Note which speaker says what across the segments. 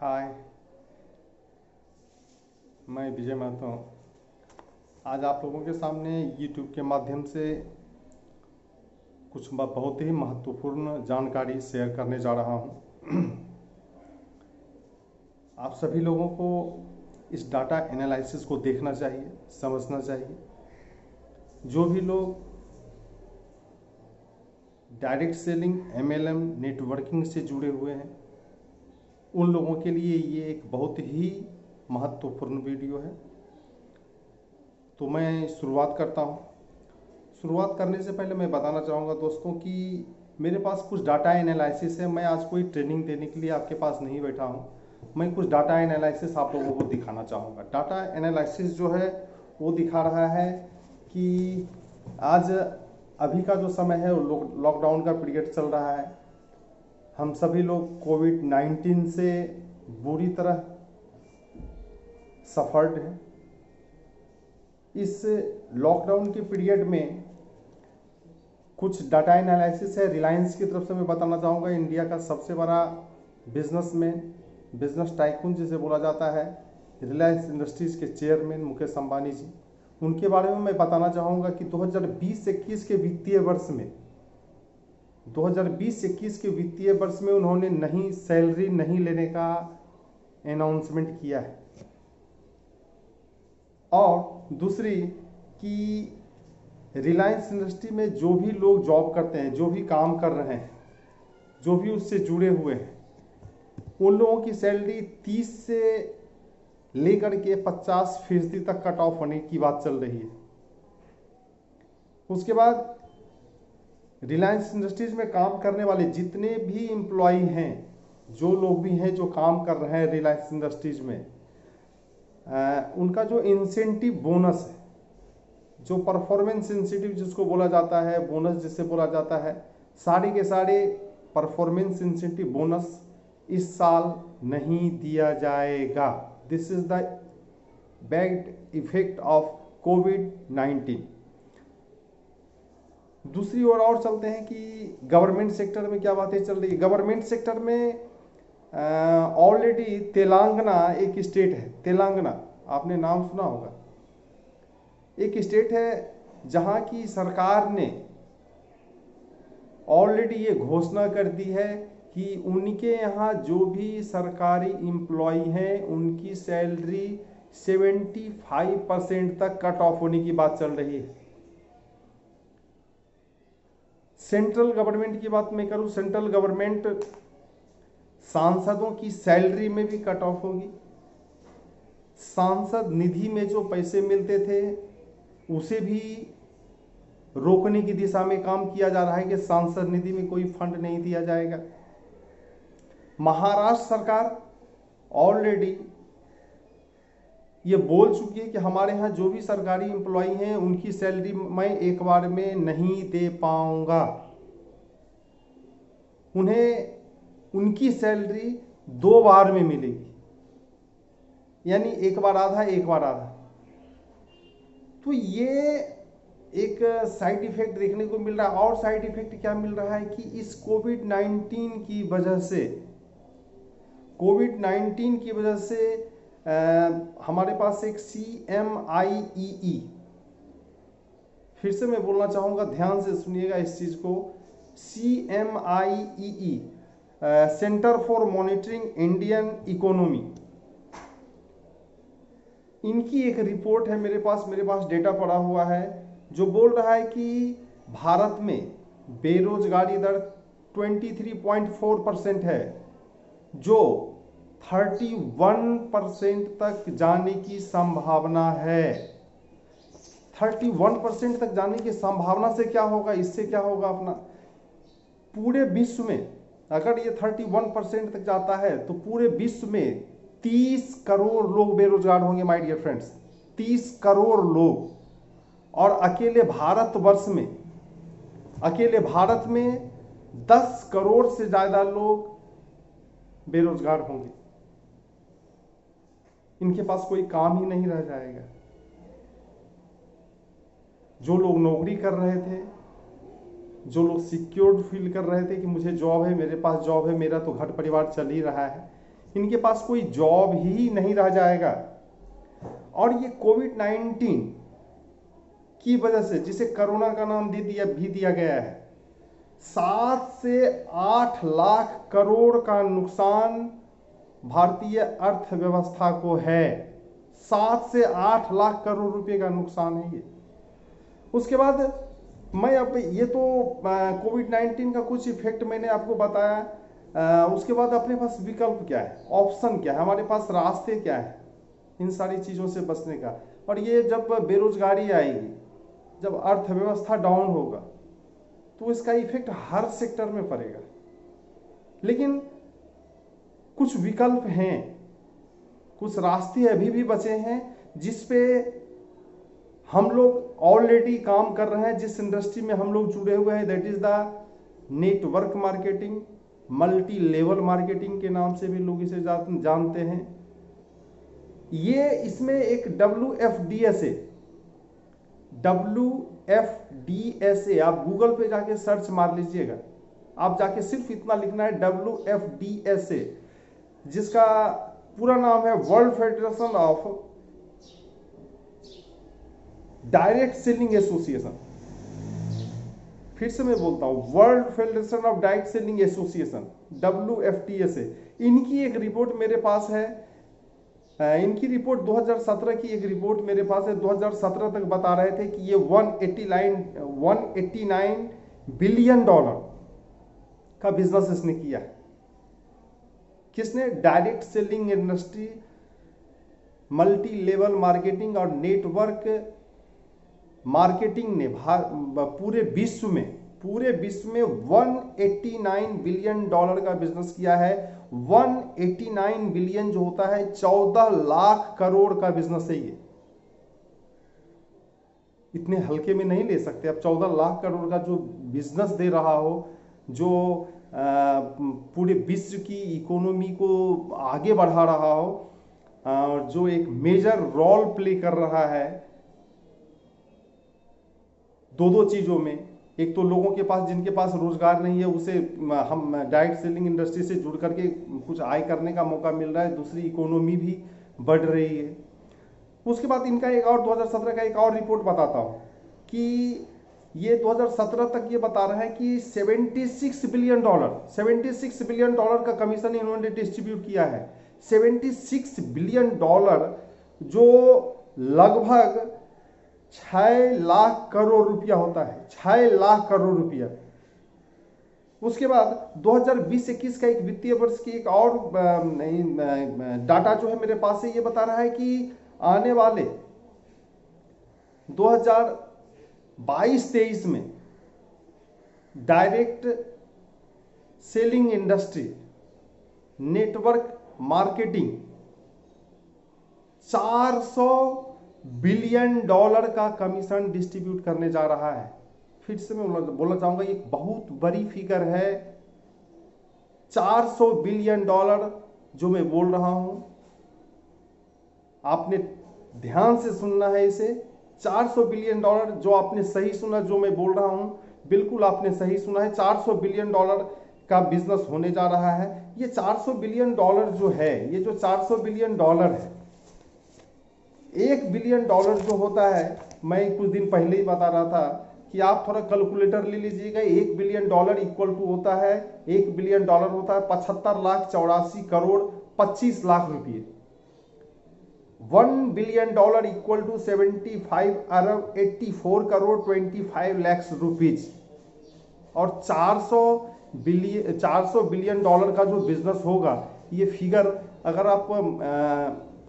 Speaker 1: हाय, मैं विजय महतो हूँ। आज आप लोगों के सामने YouTube के माध्यम से कुछ बहुत ही महत्वपूर्ण जानकारी शेयर करने जा रहा हूँ। आप सभी लोगों को इस डाटा एनालिसिस को देखना चाहिए, समझना चाहिए। जो भी लोग डायरेक्ट सेलिंग, MLM, नेटवर्किंग से जुड़े हुए हैं, उन लोगों के लिए ये एक बहुत ही महत्वपूर्ण वीडियो है। तो मैं शुरुआत करता हूँ। शुरुआत करने से पहले मैं बताना चाहूँगा दोस्तों कि मेरे पास कुछ डाटा एनालिसिस है। मैं आज कोई ट्रेनिंग देने के लिए आपके पास नहीं बैठा हूँ। मैं कुछ डाटा एनालिसिस आप लोगों को दिखाना चाहूँगा। डाटा एनालिसिस जो है वो दिखा रहा है कि आज अभी का जो समय है वो लॉकडाउन का पीरियड चल रहा है। हम सभी लोग कोविड-19 से बुरी तरह सफर्ड हैं। इस लॉकडाउन के पीरियड में कुछ डाटा एनालिसिस है रिलायंस की तरफ से मैं बताना चाहूँगा। इंडिया का सबसे बड़ा बिजनेसमैन, बिजनेस टाइकून जिसे बोला जाता है, रिलायंस इंडस्ट्रीज़ के चेयरमैन मुकेश अंबानी जी, उनके बारे में मैं बताना चाहूँगा कि 2020-21 के वित्तीय वर्ष में 2020-21 के वित्तीय वर्ष में उन्होंने नई सैलरी नहीं लेने का अनाउंसमेंट किया है। और दूसरी कि रिलायंस इंडस्ट्री में जो भी लोग जॉब करते हैं, जो भी काम कर रहे हैं, जो भी उससे जुड़े हुए हैं, उन लोगों की सैलरी 30 से लेकर के 50% तक कट ऑफ होने की बात चल रही है। उसके बाद रिलायंस इंडस्ट्रीज में काम करने वाले जितने भी एम्प्लॉय हैं, जो लोग भी हैं जो काम कर रहे हैं रिलायंस इंडस्ट्रीज में, उनका जो इंसेंटिव बोनस है, जो परफॉर्मेंस इंसेंटिव जिसको बोला जाता है, बोनस जिसे बोला जाता है, सारे के सारे परफॉर्मेंस इंसेंटिव बोनस इस साल नहीं दिया जाएगा। This is the bad effect of कोविड-19। दूसरी ओर और चलते हैं कि गवर्नमेंट सेक्टर में क्या बातें चल रही है। गवर्नमेंट सेक्टर में ऑलरेडी तेलंगाना एक स्टेट है। तेलंगाना आपने नाम सुना होगा। एक स्टेट है जहां की सरकार ने ऑलरेडी ये घोषणा कर दी है कि उनके यहाँ जो भी सरकारी एम्प्लॉय हैं उनकी सैलरी 75% तक कट ऑफ होने की बात चल रही है। सेंट्रल गवर्नमेंट की बात मैं करूं, सेंट्रल गवर्नमेंट सांसदों की सैलरी में भी कट ऑफ होगी। सांसद निधि में जो पैसे मिलते थे उसे भी रोकने की दिशा में काम किया जा रहा है कि सांसद निधि में कोई फंड नहीं दिया जाएगा। महाराष्ट्र सरकार ऑलरेडी ये बोल चुकी है कि हमारे यहाँ जो भी सरकारी एम्प्लॉय हैं उनकी सैलरी मैं एक बार में नहीं दे पाऊंगा। उन्हें उनकी सैलरी 2 बार में मिलेगी, यानी एक बार आधा, एक बार आधा। तो ये एक साइड इफेक्ट देखने को मिल रहा है। और साइड इफेक्ट क्या मिल रहा है कि इस कोविड-19 की वजह से, कोविड-19 की वजह से हमारे पास एक CMIEE, फिर से मैं बोलना चाहूँगा, ध्यान से सुनिएगा इस चीज़ को, CMIEE, centre for monitoring Indian economy, इनकी एक रिपोर्ट है मेरे पास डेटा पड़ा हुआ है जो बोल रहा है कि भारत में बेरोजगारी दर 23.4% है, जो 31% तक जाने की संभावना है। 31% तक जाने की संभावना से क्या होगा, इससे क्या होगा अपना, पूरे विश्व में अगर ये 31% तक जाता है तो पूरे विश्व में 30 करोड़ लोग बेरोजगार होंगे माय डियर फ्रेंड्स। 30 करोड़ लोग। और अकेले भारत में 10 करोड़ से ज्यादा लोग बेरोजगार होंगे। इनके पास कोई काम ही नहीं रह जाएगा। जो लोग नौकरी कर रहे थे, जो लोग सिक्योर्ड फील कर रहे थे कि मुझे जॉब है, मेरे पास जॉब है, मेरा तो घर परिवार चल ही रहा है, इनके पास कोई जॉब ही नहीं रह जाएगा। और ये कोविड-19 की वजह से, जिसे कोरोना का नाम दिया गया है, 7 से 8 लाख करोड़ का नुकसान भारतीय अर्थव्यवस्था को है। 7 से 8 लाख करोड़ रुपए का नुकसान है ये। उसके बाद मैं अब ये तो कोविड-19 का कुछ इफेक्ट मैंने आपको बताया। उसके बाद अपने पास विकल्प क्या है, ऑप्शन क्या है, हमारे पास रास्ते क्या है इन सारी चीज़ों से बचने का। और ये जब बेरोजगारी आएगी, जब अर्थव्यवस्था डाउन होगा, तो इसका इफेक्ट हर सेक्टर में पड़ेगा। लेकिन कुछ विकल्प हैं, कुछ रास्ते अभी भी बचे हैं जिस पे हम लोग ऑलरेडी काम कर रहे हैं, जिस इंडस्ट्री में हम लोग जुड़े हुए हैं। That is the network marketing, multi level marketing के नाम से भी लोग इसे जानते हैं। ये इसमें एक WFDSA, आप गूगल पे जाके सर्च मार लीजिएगा, आप जाके सिर्फ इतना लिखना है WFDSA, जिसका पूरा नाम है world federation of direct selling association. फिर से मैं बोलता हूं, world federation of direct selling association, WFDSA। इनकी एक रिपोर्ट मेरे पास है, इनकी रिपोर्ट 2017 की एक रिपोर्ट मेरे पास है। 2017 तक बता रहे थे कि ये 189 बिलियन डॉलर का बिजनेस इसने किया है। किसने? Direct selling industry, multi level marketing और नेटवर्क मार्केटिंग ने पूरे विश्व में 189 बिलियन डॉलर का बिजनेस किया है। 189 बिलियन जो होता है 14 लाख करोड़ का बिजनेस है ये। इतने हल्के में नहीं ले सकते। अब 14 लाख करोड़ का जो बिजनेस दे रहा हो, जो पूरे विश्व की इकोनॉमी को आगे बढ़ा रहा हो, और जो एक मेजर रोल प्ले कर रहा है दो चीजों में। एक तो लोगों के पास, जिनके पास रोजगार नहीं है, उसे हम डायरेक्ट सेलिंग इंडस्ट्री से जुड़ करके कुछ आय करने का मौका मिल रहा है। दूसरी, इकोनॉमी भी बढ़ रही है। उसके बाद इनका एक और 2017 का एक और रिपोर्ट बताता हूं कि ये 2017 तक ये बता रहा है कि 76 बिलियन डॉलर का कमीशन इन्होंने डिस्ट्रीब्यूट किया है। 76 बिलियन डॉलर, जो लगभग 6 लाख करोड़ रुपया होता है। 6 लाख करोड़ रुपया। उसके बाद 2020-21 का एक वित्तीय वर्ष की एक और डाटा जो है मेरे पास है, ये बता रहा है कि आने वाले 2022-23 में direct selling industry, network marketing 400 billion dollar का कमीशन डिस्ट्रीब्यूट करने जा रहा है। फिर से मैं बोलना चाहूंगा, ये बहुत बड़ी फिगर है। 400 बिलियन डॉलर जो मैं बोल रहा हूं, आपने ध्यान से सुनना है इसे। 400 बिलियन डॉलर, जो आपने सही सुना, जो मैं बोल रहा हूं बिल्कुल आपने सही सुना है। 400 बिलियन डॉलर का बिजनेस होने जा रहा है। ये 400 बिलियन डॉलर जो है, ये जो 400 बिलियन डॉलर है, 1 बिलियन डॉलर जो होता है, मैं कुछ दिन पहले ही बता रहा था कि आप थोड़ा कैलकुलेटर ले लीजिएगा। 1 बिलियन डॉलर इक्वल टू होता है, 1 बिलियन डॉलर होता है 75,84,25,00,000 रुपये। 1 बिलियन डॉलर इक्वल टू 75 अरब 84 करोड़ 25 लाख रुपीज। और 400 बिलियन डॉलर का जो बिजनेस होगा, ये फिगर अगर आप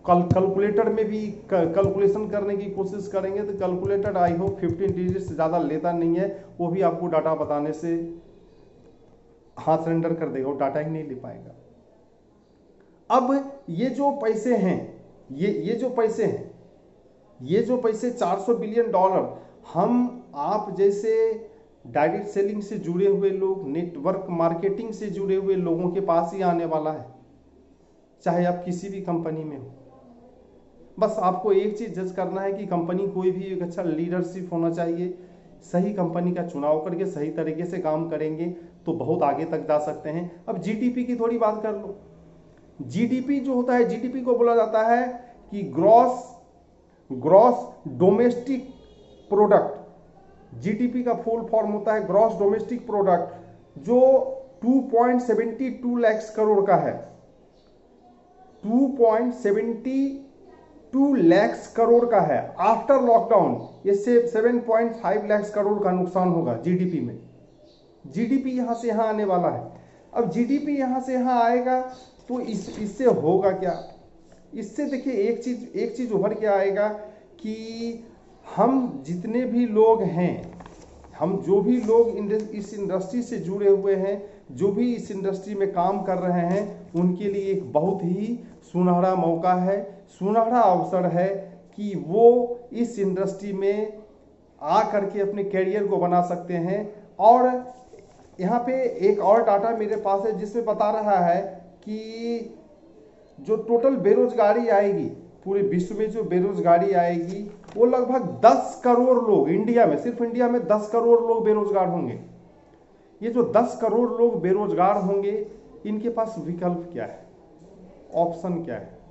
Speaker 1: कैलकुलेटर में भी कैलकुलेशन करने की कोशिश करेंगे तो कैलकुलेटर आई होप 15 डिजिट से ज़्यादा लेता नहीं है। वो भी आपको डाटा बताने से हाथ सरेंडर कर देगा, वो डाटा ही नहीं ले पाएगा। अब ये जो पैसे हैं, ये जो पैसे 400 बिलियन डॉलर, हम आप जैसे डायरेक्ट सेलिंग से जुड़े हुए लोग, नेटवर्क मार्केटिंग से जुड़े हुए लोगों के पास ही आने वाला है, चाहे आप किसी भी कंपनी में हो। बस आपको एक चीज जज करना है कि कंपनी कोई भी एक अच्छा लीडरशिप होना चाहिए। सही कंपनी का चुनाव करके सही तरीके से काम करेंगे तो बहुत आगे तक जा सकते हैं। अब जीडीपी की थोड़ी बात कर लो। जीडीपी जो होता है, जीडीपी को बोला जाता है कि ग्रॉस डोमेस्टिक प्रोडक्ट। जीडीपी का फुल फॉर्म होता है ग्रॉस डोमेस्टिक प्रोडक्ट, जो 2.72 लाख करोड़ का है। 2.72 लाख करोड़ का है। आफ्टर लॉकडाउन इससे 7.5 लाख करोड़ का नुकसान होगा जीडीपी में। जीडीपी यहां से यहां आने वाला है। अब जीडीपी यहां से यहां आएगा तो इससे होगा क्या? इससे देखिए एक चीज उभर के आएगा कि हम जितने भी लोग हैं, हम जो भी लोग इस इंडस्ट्री से जुड़े हुए हैं, जो भी इस इंडस्ट्री में काम कर रहे हैं, उनके लिए एक बहुत ही सुनहरा मौका है, सुनहरा अवसर है कि वो इस इंडस्ट्री में आ करके अपने कैरियर को बना सकते हैं। और यहाँ पे एक और डाटा मेरे पास है जिसमें बता रहा है कि जो टोटल बेरोजगारी आएगी, पूरे विश्व में जो बेरोजगारी आएगी वो लगभग 10 करोड़ लोग, इंडिया में, सिर्फ इंडिया में 10 करोड़ लोग बेरोजगार होंगे। ये जो 10 करोड़ लोग बेरोजगार होंगे, इनके पास विकल्प क्या है, ऑप्शन क्या है?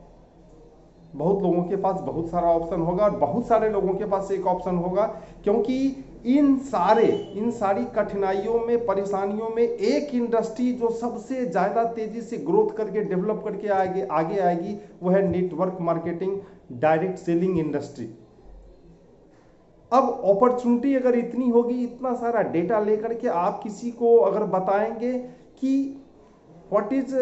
Speaker 1: बहुत लोगों के पास बहुत सारा ऑप्शन होगा और बहुत सारे लोगों के पास एक ऑप्शन होगा, क्योंकि इन सारी कठिनाइयों में, परेशानियों में एक इंडस्ट्री जो सबसे ज्यादा तेजी से ग्रोथ करके, डेवलप करके आगे आएगी, वो है network marketing, direct selling industry. अब अपॉर्चुनिटी अगर इतनी होगी, इतना सारा डेटा लेकर के आप किसी को अगर बताएंगे कि what is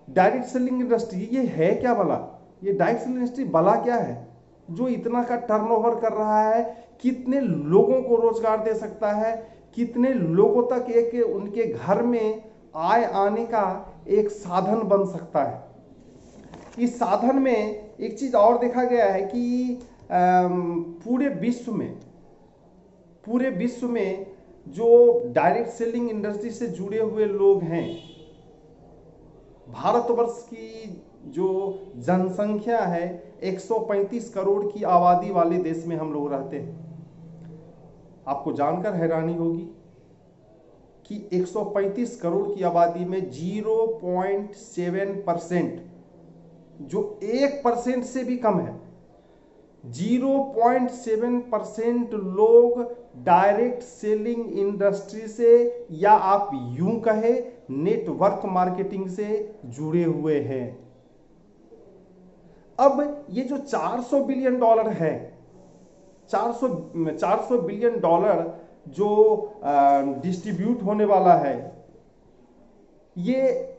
Speaker 1: direct selling industry, ये है क्या भला, ये डायरेक्ट सेलिंग इंडस्ट्री भला क्या है जो इतना का टर्नओवर कर रहा है, कितने लोगों को रोजगार दे सकता है, कितने लोगों तक एक उनके घर में आय आने का एक साधन बन सकता है। इस साधन में एक चीज और देखा गया है कि पूरे विश्व में जो डायरेक्ट सेलिंग इंडस्ट्री से जुड़े हुए लोग हैं, भारतवर्ष की जो जनसंख्या है 135 करोड़ की आबादी वाले देश में हम लोग रहते हैं। आपको जानकर हैरानी होगी कि 135 करोड़ की आबादी में 0.7%, जो 1% से भी कम है, 0.7% लोग डायरेक्ट सेलिंग इंडस्ट्री से, या आप यूं कहे नेटवर्क मार्केटिंग से जुड़े हुए हैं। अब ये जो $400 बिलियन है, 400 बिलियन डॉलर जो डिस्ट्रीब्यूट होने वाला है, ये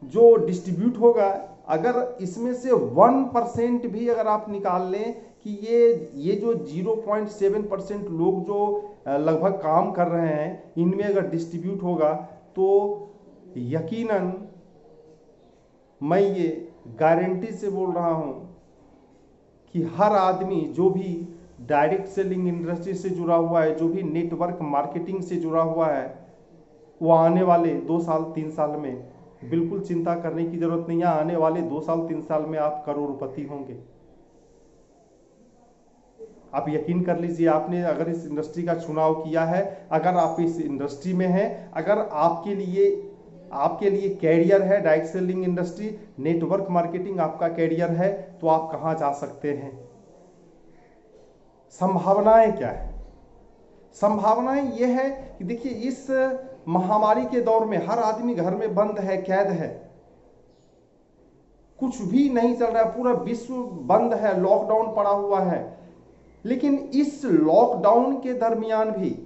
Speaker 1: जो डिस्ट्रीब्यूट होगा, अगर इसमें से 1% भी अगर आप निकाल लें कि ये जो 0.7% लोग जो लगभग काम कर रहे हैं, इनमें अगर डिस्ट्रीब्यूट होगा, तो यकीनन मैं ये गारंटी से बोल रहा हूं कि हर आदमी जो भी डायरेक्ट सेलिंग इंडस्ट्री से जुड़ा हुआ है, जो भी नेटवर्क मार्केटिंग से जुड़ा हुआ है, वो आने वाले 2 साल 3 साल में, बिल्कुल चिंता करने की जरूरत नहीं है, आने वाले 2 साल 3 साल में आप करोड़पति होंगे। आप यकीन कर लीजिए, आपने अगर इस इंडस्ट्री का चुनाव किया है, अगर आप इस इंडस्ट्री में हैं, अगर आपके लिए कैरियर है direct selling industry, network marketing आपका कैरियर है, तो आप कहां जा सकते हैं? संभावनाएं क्या है? संभावनाएं यह है कि देखिए, इस महामारी के दौर में हर आदमी घर में बंद है, कैद है, कुछ भी नहीं चल रहा है, पूरा विश्व बंद है, लॉकडाउन पड़ा हुआ है। लेकिन इस लॉकडाउन के दरमियान भी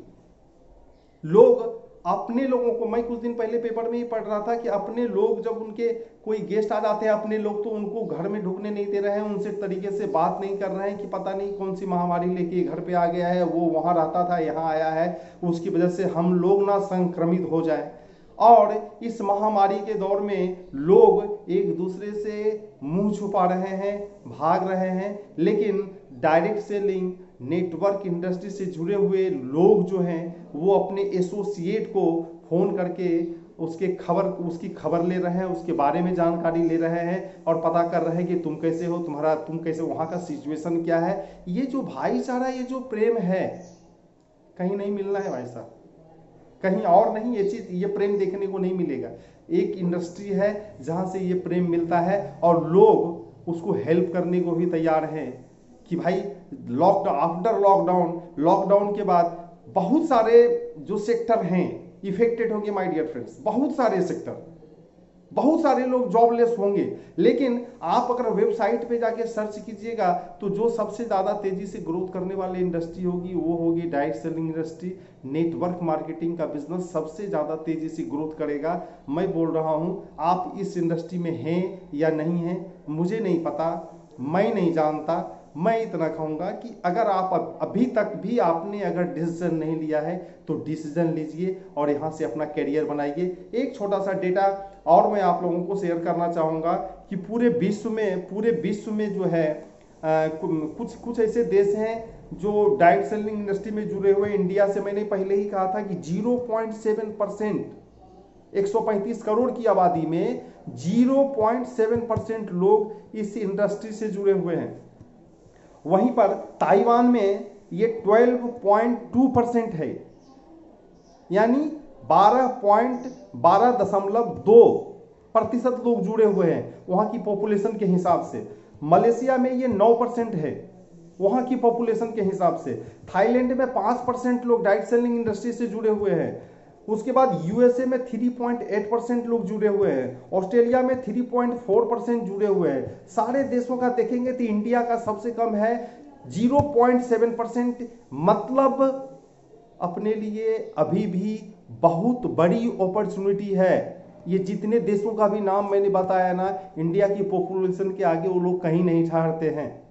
Speaker 1: लोग अपने लोगों को, मैं कुछ दिन पहले पेपर में ही पढ़ रहा था कि अपने लोग, जब उनके कोई गेस्ट आ जाते हैं अपने लोग, तो उनको घर में ढुकने नहीं दे रहे हैं, उनसे तरीके से बात नहीं कर रहे हैं कि पता नहीं कौन सी महामारी लेके घर पे आ गया है, वो वहां रहता था यहाँ आया है, उसकी वजह से हम लोग ना संक्रमित हो जाए। और इस महामारी के दौर में लोग एक दूसरे से मुंह छुपा रहे हैं, भाग रहे हैं, लेकिन डायरेक्ट सेलिंग नेटवर्क इंडस्ट्री से जुड़े हुए लोग जो हैं, वो अपने एसोसिएट को फोन करके उसकी खबर ले रहे हैं, उसके बारे में जानकारी ले रहे हैं और पता कर रहे हैं कि तुम कैसे हो, तुम कैसे, वहां का सिचुएशन क्या है। ये जो भाईचारा, ये जो प्रेम है, कहीं नहीं मिलना है भाई साहब, कहीं और नहीं ये चीज, ये प्रेम देखने को नहीं मिलेगा। एक इंडस्ट्री है जहां से ये प्रेम मिलता है और लोग उसको हेल्प करने को भी तैयार हैं कि भाई लॉकडाउन, आफ्टर लॉकडाउन के बाद बहुत सारे जो सेक्टर हैं इफेक्टेड होंगे माय डियर फ्रेंड्स, बहुत सारे सेक्टर, बहुत सारे लोग जॉबलेस होंगे। लेकिन आप अगर वेबसाइट पे जाके सर्च कीजिएगा तो जो सबसे ज्यादा तेजी से ग्रोथ करने वाली इंडस्ट्री होगी वो होगी direct selling industry. Network marketing का बिजनेस सबसे ज्यादा तेजी से ग्रोथ करेगा। मैं बोल रहा हूं, आप इस इंडस्ट्री में हैं या नहीं हैं मुझे नहीं पता, मैं नहीं जानता। मैं इतना कहूंगा कि अगर आप अभी तक भी आपने अगर डिसीजन नहीं लिया है तो डिसीजन लीजिए और यहां से अपना करियर बनाइए। एक छोटा सा डेटा और मैं आप लोगों को शेयर करना चाहूंगा कि पूरे विश्व में जो है कुछ ऐसे देश हैं जो डायरेक्ट सेलिंग इंडस्ट्री में जुड़े हुए। इंडिया से मैंने पहले ही कहा था कि 0.7%, 135 करोड़ की आबादी में 0.7% लोग इस इंडस्ट्री से जुड़े हुए हैं। वहीं पर ताइवान में ये 12.2% है, यानी 12.2% लोग जुड़े हुए हैं वहां की पॉपुलेशन के हिसाब से। मलेशिया में ये 9% है वहां की पॉपुलेशन के हिसाब से। थाईलैंड में 5% लोग डायरेक्ट सेलिंग इंडस्ट्री से जुड़े हुए हैं। उसके बाद यूएसए में 3.8% लोग जुड़े हुए हैं। ऑस्ट्रेलिया में 3.4% जुड़े हुए हैं। सारे देशों का देखेंगे तो इंडिया का सबसे कम है 0.7%। मतलब अपने लिए अभी भी बहुत बड़ी अपॉर्चुनिटी है। ये जितने देशों का भी नाम मैंने बताया ना, इंडिया की पॉपुलेशन के आगे वो लोग कहीं नहीं ठहरते हैं।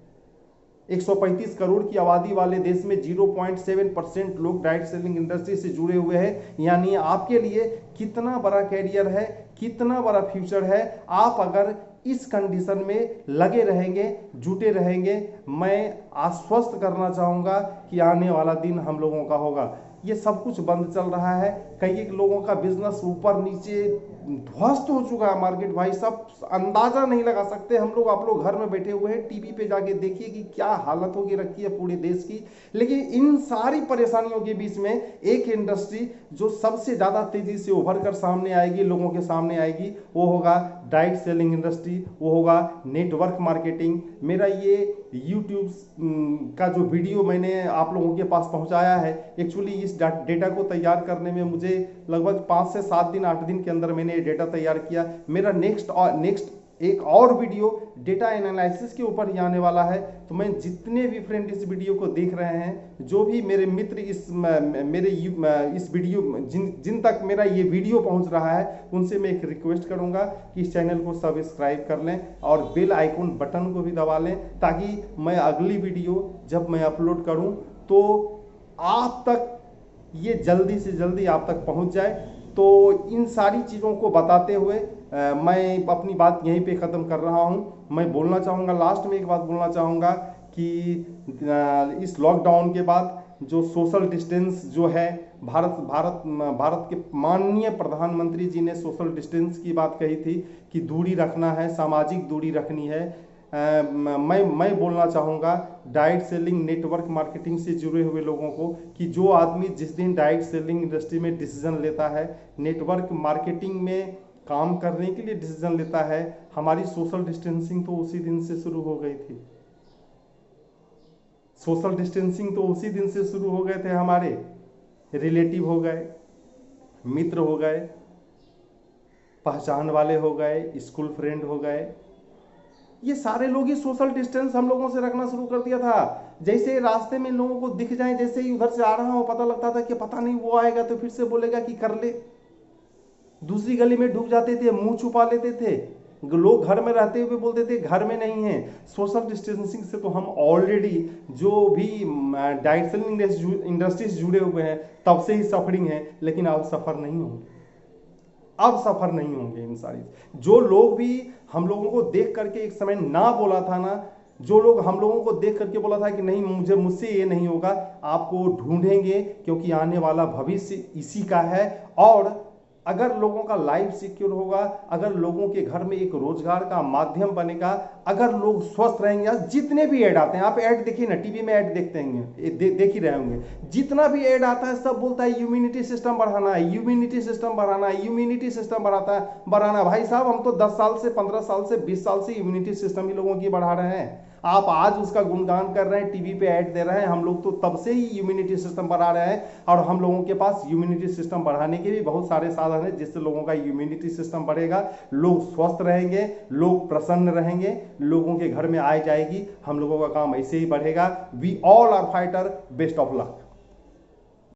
Speaker 1: 135 करोड़ की आबादी वाले देश में 0.7% लोग डायरेक्ट सेलिंग इंडस्ट्री से जुड़े हुए हैं। यानी आपके लिए कितना बड़ा कैरियर है, कितना बड़ा फ्यूचर है। आप अगर इस कंडीशन में लगे रहेंगे, जुटे रहेंगे, मैं आश्वस्त करना चाहूंगा कि आने वाला दिन हम लोगों का होगा। ये सब कुछ बंद चल रहा है, कई लोगों का बिजनेस ऊपर नीचे ध्वस्त हो चुका है। मार्केट भाई सब अंदाजा नहीं लगा सकते हम लोग। आप लोग घर में बैठे हुए हैं, टीवी पे जाके देखिए कि क्या हालत होगी रखी है पूरे देश की। लेकिन इन सारी परेशानियों के बीच में एक इंडस्ट्री जो सबसे ज्यादा तेजी से उभर कर सामने आएगी, लोगों के सामने आएगी, वो होगा डायरेक्ट सेलिंग इंडस्ट्री, वो होगा नेटवर्क मार्केटिंग। मेरा ये यूट्यूब का जो वीडियो मैंने आप लोगों के पास पहुंचाया है, एक्चुअली इस डेटा को तैयार करने में मुझे लगभग 5 से 7 दिन 8 दिन के अंदर मैंने ये डेटा तैयार किया। मेरा नेक्स्ट एक और वीडियो डेटा एनालिसिस के ऊपर ही आने वाला है। तो मैं जितने भी फ्रेंड इस वीडियो को देख रहे हैं, जो भी मेरे मित्र इस वीडियो जिन तक मेरा ये वीडियो पहुंच रहा है, उनसे मैं एक रिक्वेस्ट करूंगा कि इस चैनल को सब्सक्राइब कर लें और बेल आइकन बटन को भी दबा लें, ताकि मैं अगली वीडियो जब मैं अपलोड करूं तो आप तक ये जल्दी से जल्दी आप तक पहुंच जाए। तो इन सारी चीज़ों को बताते हुए मैं अपनी बात यहीं पे ख़त्म कर रहा हूं। मैं बोलना चाहूँगा, लास्ट में एक बात बोलना चाहूँगा कि इस लॉकडाउन के बाद जो सोशल डिस्टेंस जो है, भारत के माननीय प्रधानमंत्री जी ने सोशल डिस्टेंस की बात कही थी कि दूरी रखना है, सामाजिक दूरी रखनी है। मैं बोलना चाहूँगा डायरेक्ट सेलिंग नेटवर्क मार्केटिंग से जुड़े हुए लोगों को कि जो आदमी जिस दिन डायरेक्ट सेलिंग इंडस्ट्री में डिसीजन लेता है, नेटवर्क मार्केटिंग में काम करने के लिए डिसीजन लेता है, हमारी सोशल डिस्टेंसिंग तो उसी दिन से शुरू हो गई थी। सोशल डिस्टेंसिंग तो उसी दिन से शुरू हो गए थे। हमारे रिलेटिव हो गए, मित्र हो गए, पहचान वाले हो गए, स्कूल फ्रेंड हो गए, ये सारे लोग ही सोशल डिस्टेंस हम लोगों से रखना शुरू कर दिया था। जैसे रास्ते में लोगों को दिख जाए, जैसे ही उधर से आ रहा हो, पता लगता था कि पता नहीं वो आएगा तो फिर से बोलेगा कि कर ले। दूसरी गली में ढुक जाते थे, मुंह छुपा लेते थे। लोग घर में रहते हुए बोलते थे घर में नहीं है। सोशल डिस्टेंसिंग से तो हम ऑलरेडी जो भी डायरेक्ट सेलिंग इंडस्ट्री से जुड़े हुए हैं तब से ही सफरिंग है, लेकिन अब सफर नहीं होंगे, अब सफर नहीं होंगे। इन सारी जो लोग भी हम लोगों को देख करके एक समय ना बोला था ना, जो लोग हम लोगों को देख करके बोला था कि नहीं मुझसे ये नहीं होगा, आपको ढूंढेंगे, क्योंकि आने वाला भविष्य इसी का है। और अगर लोगों का लाइफ सिक्योर होगा, अगर लोगों के घर में एक रोजगार का माध्यम बनेगा, अगर लोग स्वस्थ रहेंगे, जितने भी ऐड आते हैं, आप ऐड देखिए ना, टीवी में ऐड देखते होंगे, देख ही रहे होंगे, जितना भी ऐड आता है सब बोलता है इम्यूनिटी सिस्टम बढ़ाना है, इम्यूनिटी सिस्टम बढ़ाना है, इम्यूनिटी सिस्टम बढ़ाना। भाई साहब, हम तो 10 साल से, 15 साल से, 20 साल से इम्यूनिटी सिस्टम ही लोगों की बढ़ा रहे हैं। आप आज उसका गुणगान कर रहे हैं, टीवी पे ऐड दे रहे हैं। हम लोग तो तब से ही इम्यूनिटी सिस्टम बढ़ा रहे हैं, और हम लोगों के पास इम्यूनिटी सिस्टम बढ़ाने के भी बहुत सारे साधन हैं, जिससे लोगों का इम्यूनिटी सिस्टम बढ़ेगा, लोग स्वस्थ रहेंगे, लोग प्रसन्न रहेंगे, लोगों के घर में आय जाएगी, हम लोगों का काम ऐसे ही बढ़ेगा। We all are fighter, best of luck.